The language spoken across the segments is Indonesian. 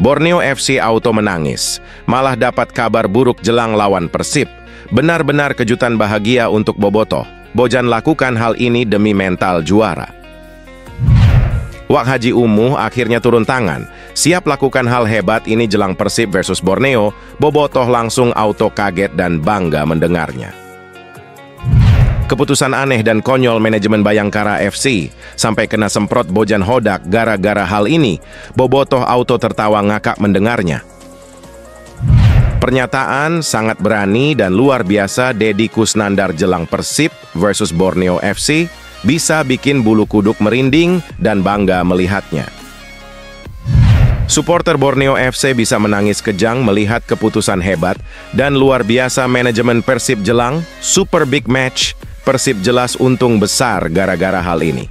Borneo FC auto menangis, malah dapat kabar buruk jelang lawan Persib. Benar-benar kejutan bahagia untuk Bobotoh. Bojan lakukan hal ini demi mental juara. Wak Haji Umuh akhirnya turun tangan. Siap lakukan hal hebat ini jelang Persib versus Borneo. Bobotoh langsung auto kaget dan bangga mendengarnya. Keputusan aneh dan konyol manajemen Bayangkara FC sampai kena semprot Bojan Hodak gara-gara hal ini. Bobotoh auto tertawa ngakak mendengarnya. Pernyataan sangat berani dan luar biasa Deddy Kusnandar jelang Persib versus Borneo FC bisa bikin bulu kuduk merinding dan bangga melihatnya. Supporter Borneo FC bisa menangis kejang melihat keputusan hebat dan luar biasa manajemen Persib jelang super big match. Persib jelas untung besar gara-gara hal ini.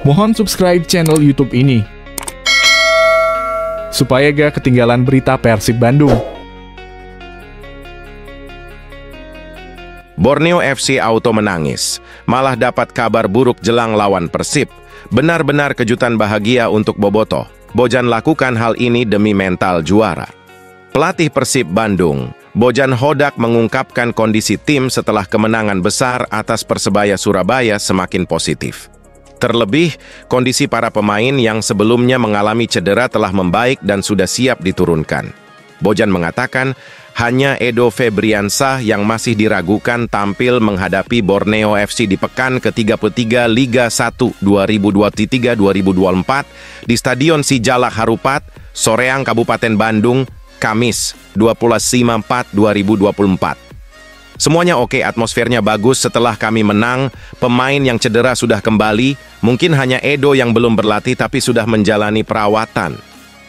Mohon subscribe channel YouTube ini, supaya gak ketinggalan berita Persib Bandung. Borneo FC auto menangis, malah dapat kabar buruk jelang lawan Persib. Benar-benar kejutan bahagia untuk Bobotoh. Bojan lakukan hal ini demi mental juara. Pelatih Persib Bandung, Bojan Hodak mengungkapkan kondisi tim setelah kemenangan besar atas Persebaya Surabaya semakin positif. Terlebih, kondisi para pemain yang sebelumnya mengalami cedera telah membaik dan sudah siap diturunkan. Bojan mengatakan, hanya Edo Febriansah yang masih diragukan tampil menghadapi Borneo FC di pekan ke-33 Liga 1 2023-2024 di Stadion Sijalak Harupat, Soreang, Kabupaten Bandung, Kamis 25/4/2024. Semuanya oke, atmosfernya bagus setelah kami menang, pemain yang cedera sudah kembali, mungkin hanya Edo yang belum berlatih tapi sudah menjalani perawatan,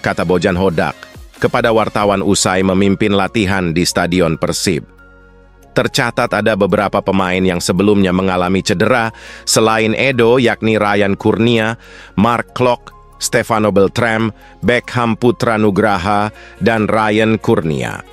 kata Bojan Hodak kepada wartawan usai memimpin latihan di Stadion Persib. Tercatat ada beberapa pemain yang sebelumnya mengalami cedera, selain Edo yakni Ryan Kurnia, Mark Klok, Stefano Beltram, Beckham Putra Nugraha, dan Ryan Kurnia.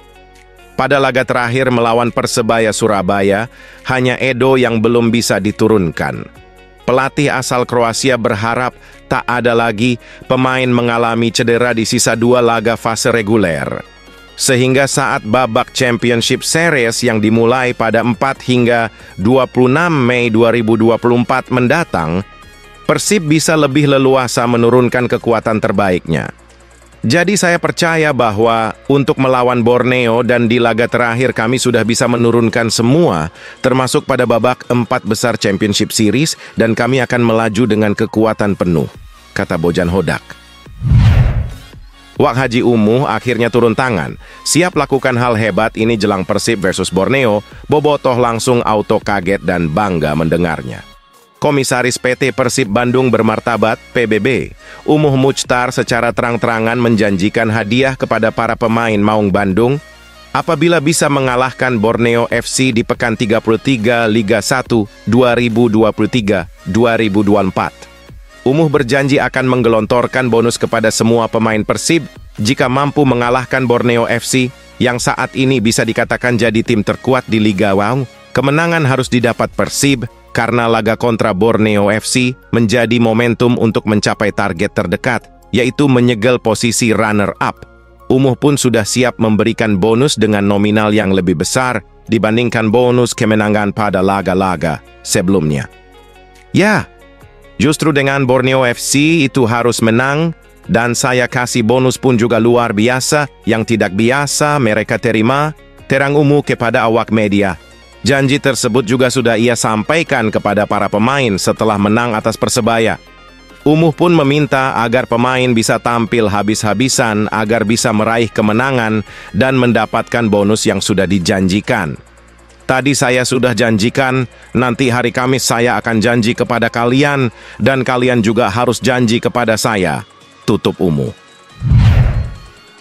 Pada laga terakhir melawan Persebaya Surabaya, hanya Edo yang belum bisa diturunkan. Pelatih asal Kroasia berharap tak ada lagi pemain mengalami cedera di sisa 2 laga fase reguler. Sehingga saat babak Championship Series yang dimulai pada 4 hingga 26 Mei 2024 mendatang, Persib bisa lebih leluasa menurunkan kekuatan terbaiknya. Jadi saya percaya bahwa untuk melawan Borneo dan di laga terakhir kami sudah bisa menurunkan semua, termasuk pada babak 4 besar Championship Series, dan kami akan melaju dengan kekuatan penuh, kata Bojan Hodak. Wak Haji Umuh akhirnya turun tangan. Siap lakukan hal hebat ini jelang Persib versus Borneo. Bobotoh langsung auto kaget dan bangga mendengarnya. Komisaris PT Persib Bandung Bermartabat, PBB, Umuh Muchtar secara terang-terangan menjanjikan hadiah kepada para pemain Maung Bandung apabila bisa mengalahkan Borneo FC di pekan 33 Liga 1 2023-2024. Umuh berjanji akan menggelontorkan bonus kepada semua pemain Persib jika mampu mengalahkan Borneo FC yang saat ini bisa dikatakan jadi tim terkuat di Liga Wau. Kemenangan harus didapat Persib karena laga kontra Borneo FC menjadi momentum untuk mencapai target terdekat, yaitu menyegel posisi runner-up. Umuh pun sudah siap memberikan bonus dengan nominal yang lebih besar dibandingkan bonus kemenangan pada laga-laga sebelumnya. Ya, justru dengan Borneo FC itu harus menang, dan saya kasih bonus pun juga luar biasa, yang tidak biasa mereka terima, terang Umuh kepada awak media. Janji tersebut juga sudah ia sampaikan kepada para pemain setelah menang atas Persebaya. Umuh pun meminta agar pemain bisa tampil habis-habisan agar bisa meraih kemenangan dan mendapatkan bonus yang sudah dijanjikan. Tadi saya sudah janjikan, nanti hari Kamis saya akan janji kepada kalian dan kalian juga harus janji kepada saya, tutup Umuh.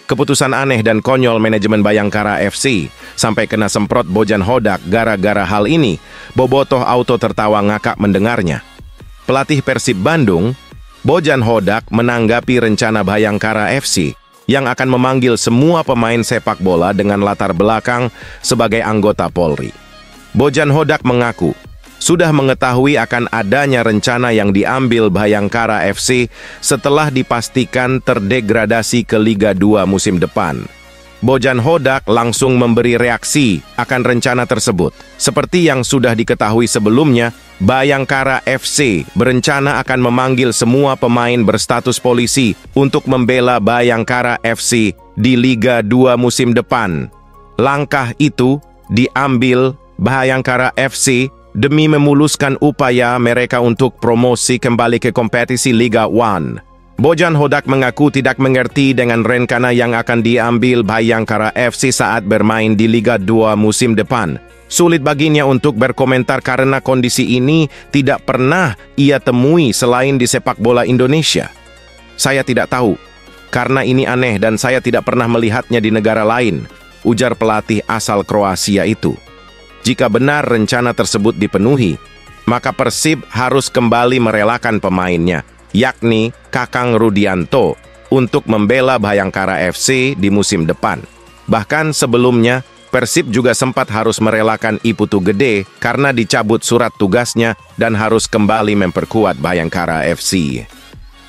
Keputusan aneh dan konyol manajemen Bayangkara FC sampai kena semprot Bojan Hodak gara-gara hal ini. Bobotoh auto tertawa ngakak mendengarnya. Pelatih Persib Bandung, Bojan Hodak menanggapi rencana Bayangkara FC yang akan memanggil semua pemain sepak bola dengan latar belakang sebagai anggota Polri. Bojan Hodak mengaku sudah mengetahui akan adanya rencana yang diambil Bhayangkara FC setelah dipastikan terdegradasi ke Liga 2 musim depan. Bojan Hodak langsung memberi reaksi akan rencana tersebut. Seperti yang sudah diketahui sebelumnya, Bhayangkara FC berencana akan memanggil semua pemain berstatus polisi untuk membela Bhayangkara FC di Liga 2 musim depan. Langkah itu diambil Bhayangkara FC demi memuluskan upaya mereka untuk promosi kembali ke kompetisi Liga 1. Bojan Hodak mengaku tidak mengerti dengan rencana yang akan diambil Bhayangkara FC saat bermain di Liga 2 musim depan. Sulit baginya untuk berkomentar karena kondisi ini tidak pernah ia temui selain di sepak bola Indonesia. Saya tidak tahu, karena ini aneh dan saya tidak pernah melihatnya di negara lain, ujar pelatih asal Kroasia itu. Jika benar rencana tersebut dipenuhi, maka Persib harus kembali merelakan pemainnya, yakni Kakang Rudianto, untuk membela Bhayangkara FC di musim depan. Bahkan sebelumnya, Persib juga sempat harus merelakan Iputu Gede karena dicabut surat tugasnya dan harus kembali memperkuat Bhayangkara FC.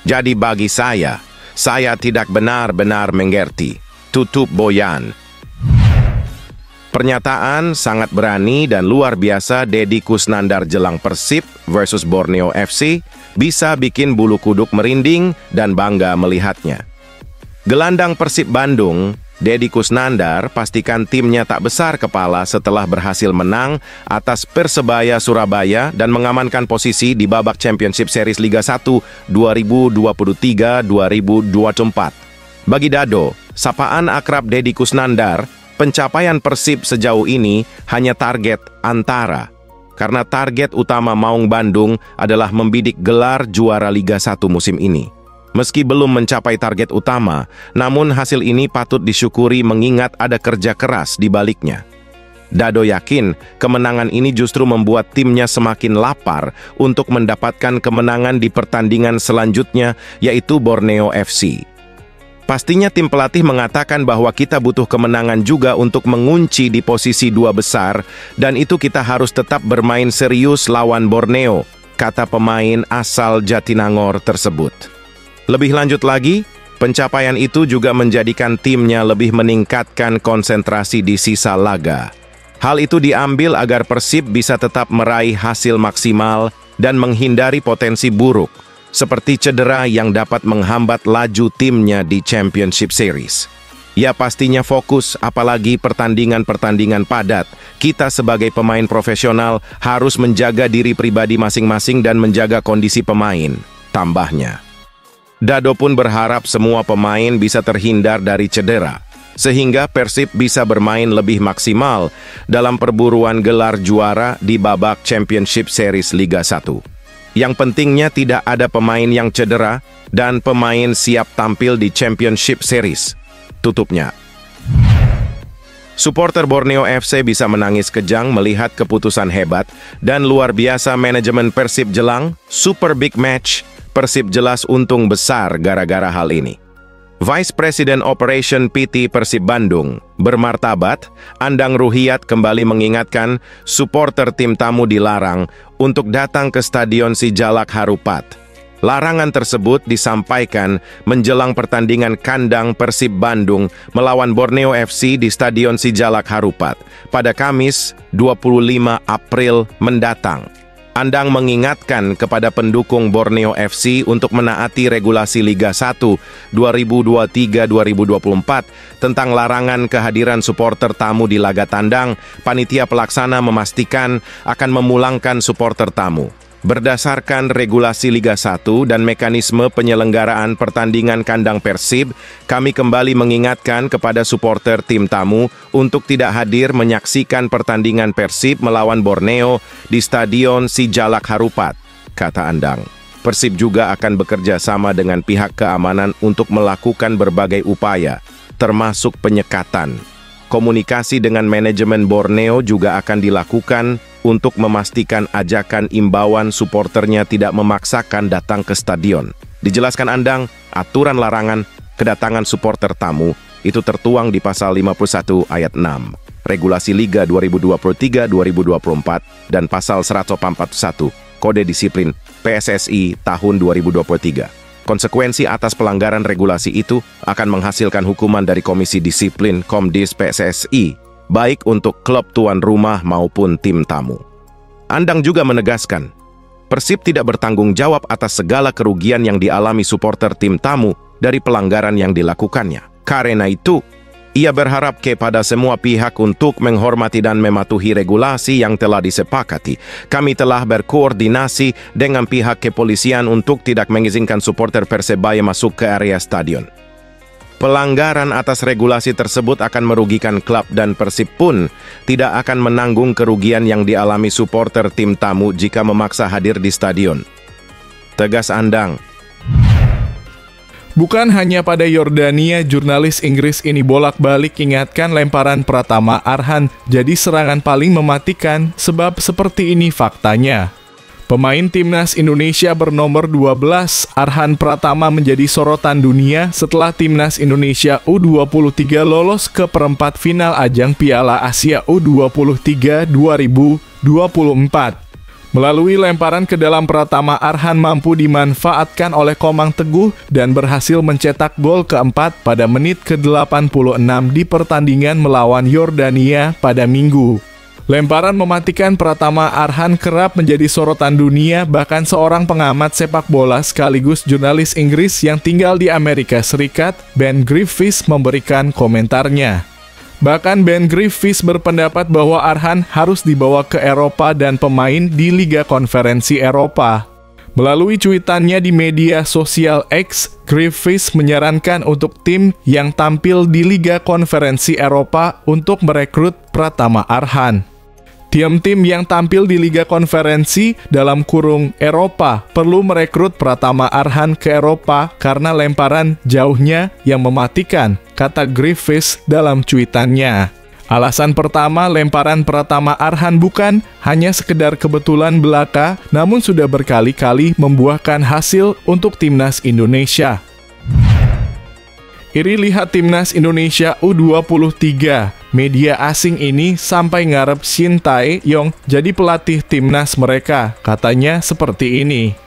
Jadi bagi saya tidak benar-benar mengerti, tutup Boyan. Pernyataan sangat berani dan luar biasa Deddy Kusnandar jelang Persib versus Borneo FC bisa bikin bulu kuduk merinding dan bangga melihatnya. Gelandang Persib Bandung, Deddy Kusnandar, pastikan timnya tak besar kepala setelah berhasil menang atas Persebaya Surabaya dan mengamankan posisi di babak Championship Series Liga 1 2023-2024. Bagi Dado, sapaan akrab Deddy Kusnandar, pencapaian Persib sejauh ini hanya target antara, karena target utama Maung Bandung adalah membidik gelar juara Liga 1 musim ini. Meski belum mencapai target utama, namun hasil ini patut disyukuri mengingat ada kerja keras di baliknya. Dado yakin kemenangan ini justru membuat timnya semakin lapar untuk mendapatkan kemenangan di pertandingan selanjutnya, yaitu Borneo FC. Pastinya tim pelatih mengatakan bahwa kita butuh kemenangan juga untuk mengunci di posisi 2 besar, dan itu kita harus tetap bermain serius lawan Borneo, kata pemain asal Jatinangor tersebut. Lebih lanjut lagi, pencapaian itu juga menjadikan timnya lebih meningkatkan konsentrasi di sisa laga. Hal itu diambil agar Persib bisa tetap meraih hasil maksimal dan menghindari potensi buruk, seperti cedera yang dapat menghambat laju timnya di Championship Series. Ya pastinya fokus, apalagi pertandingan-pertandingan padat. Kita sebagai pemain profesional harus menjaga diri pribadi masing-masing dan menjaga kondisi pemain, tambahnya. Dado pun berharap semua pemain bisa terhindar dari cedera, sehingga Persib bisa bermain lebih maksimal dalam perburuan gelar juara di babak Championship Series Liga 1. Yang pentingnya tidak ada pemain yang cedera dan pemain siap tampil di Championship Series, tutupnya. Supporter Borneo FC bisa menangis kejang melihat keputusan hebat dan luar biasa manajemen Persib jelang Super Big Match. Persib jelas untung besar gara-gara hal ini. Vice President Operation PT Persib Bandung, bermartabat, Andang Ruhiat kembali mengingatkan supporter tim tamu dilarang untuk datang ke Stadion Sijalak Harupat. Larangan tersebut disampaikan menjelang pertandingan kandang Persib Bandung melawan Borneo FC di Stadion Sijalak Harupat pada Kamis 25 April mendatang. Andang mengingatkan kepada pendukung Borneo FC untuk menaati regulasi Liga 1 2023-2024 tentang larangan kehadiran supporter tamu di laga tandang. Panitia pelaksana memastikan akan memulangkan supporter tamu. Berdasarkan regulasi Liga 1 dan mekanisme penyelenggaraan pertandingan kandang Persib, kami kembali mengingatkan kepada supporter tim tamu untuk tidak hadir menyaksikan pertandingan Persib melawan Borneo di Stadion Sijalak Harupat, kata Andang. Persib juga akan bekerja sama dengan pihak keamanan untuk melakukan berbagai upaya, termasuk penyekatan. Komunikasi dengan manajemen Borneo juga akan dilakukan untuk memastikan ajakan imbauan supporternya tidak memaksakan datang ke stadion. Dijelaskan Andang, aturan larangan Kedatangan supporter tamu itu tertuang di pasal 51 ayat 6, Regulasi Liga 2023-2024 dan pasal 141 Kode Disiplin PSSI tahun 2023. Konsekuensi atas pelanggaran regulasi itu akan menghasilkan hukuman dari Komisi Disiplin Komdis PSSI, baik untuk klub tuan rumah maupun tim tamu. Andang juga menegaskan, Persib tidak bertanggung jawab atas segala kerugian yang dialami supporter tim tamu dari pelanggaran yang dilakukannya. Karena itu, ia berharap kepada semua pihak untuk menghormati dan mematuhi regulasi yang telah disepakati. Kami telah berkoordinasi dengan pihak kepolisian untuk tidak mengizinkan supporter Persebaya masuk ke area stadion. Pelanggaran atas regulasi tersebut akan merugikan klub dan Persib pun tidak akan menanggung kerugian yang dialami supporter tim tamu jika memaksa hadir di stadion. Tegas Andang. Bukan hanya pada Yordania, jurnalis Inggris ini bolak-balik ingatkan lemparan Pratama Arhan jadi serangan paling mematikan, sebab seperti ini faktanya. Pemain timnas Indonesia bernomor 12, Arhan Pratama menjadi sorotan dunia setelah timnas Indonesia U23 lolos ke perempat final ajang Piala Asia U23 2024. Melalui lemparan ke dalam Pratama Arhan mampu dimanfaatkan oleh Komang Teguh dan berhasil mencetak gol keempat pada menit ke-86 di pertandingan melawan Yordania pada Minggu. Lemparan mematikan Pratama Arhan kerap menjadi sorotan dunia, bahkan seorang pengamat sepak bola sekaligus jurnalis Inggris yang tinggal di Amerika Serikat, Ben Griffiths, memberikan komentarnya. Bahkan Ben Griffiths berpendapat bahwa Arhan harus dibawa ke Eropa dan pemain di Liga Konferensi Eropa. Melalui cuitannya di media sosial X, Griffiths menyarankan untuk tim yang tampil di Liga Konferensi Eropa untuk merekrut Pratama Arhan. Tim-tim yang tampil di Liga Konferensi dalam kurung Eropa perlu merekrut Pratama Arhan ke Eropa karena lemparan jauhnya yang mematikan, kata Griffiths dalam cuitannya. Alasan pertama, lemparan Pratama Arhan bukan hanya sekedar kebetulan belaka, namun sudah berkali-kali membuahkan hasil untuk timnas Indonesia. Iri lihat timnas Indonesia U23. Media asing ini sampai ngarep Shin Tae-yong jadi pelatih timnas mereka. Katanya seperti ini.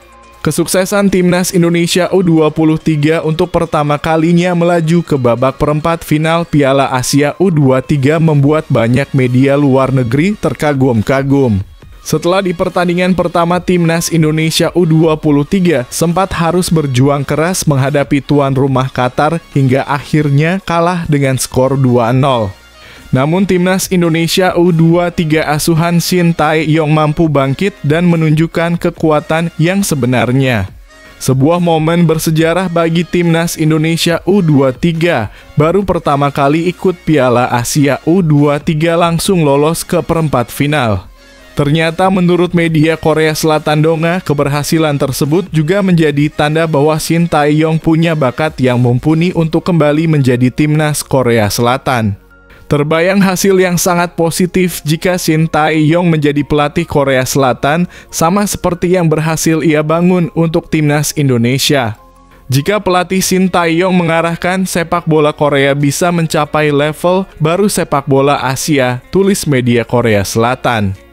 Kesuksesan timnas Indonesia U23 untuk pertama kalinya melaju ke babak perempat final Piala Asia U23 membuat banyak media luar negeri terkagum-kagum. Setelah di pertandingan pertama timnas Indonesia U23 sempat harus berjuang keras menghadapi tuan rumah Qatar hingga akhirnya kalah dengan skor 2-0. Namun timnas Indonesia U23 asuhan Shin Tae-yong mampu bangkit dan menunjukkan kekuatan yang sebenarnya. Sebuah momen bersejarah bagi timnas Indonesia U23, baru pertama kali ikut Piala Asia U23 langsung lolos ke perempat final. Ternyata menurut media Korea Selatan Donga, keberhasilan tersebut juga menjadi tanda bahwa Shin Tae-yong punya bakat yang mumpuni untuk kembali menjadi timnas Korea Selatan. Terbayang hasil yang sangat positif jika Shin Tae-yong menjadi pelatih Korea Selatan, sama seperti yang berhasil ia bangun untuk timnas Indonesia. Jika pelatih Shin Tae-yong mengarahkan sepak bola Korea bisa mencapai level baru sepak bola Asia, tulis media Korea Selatan.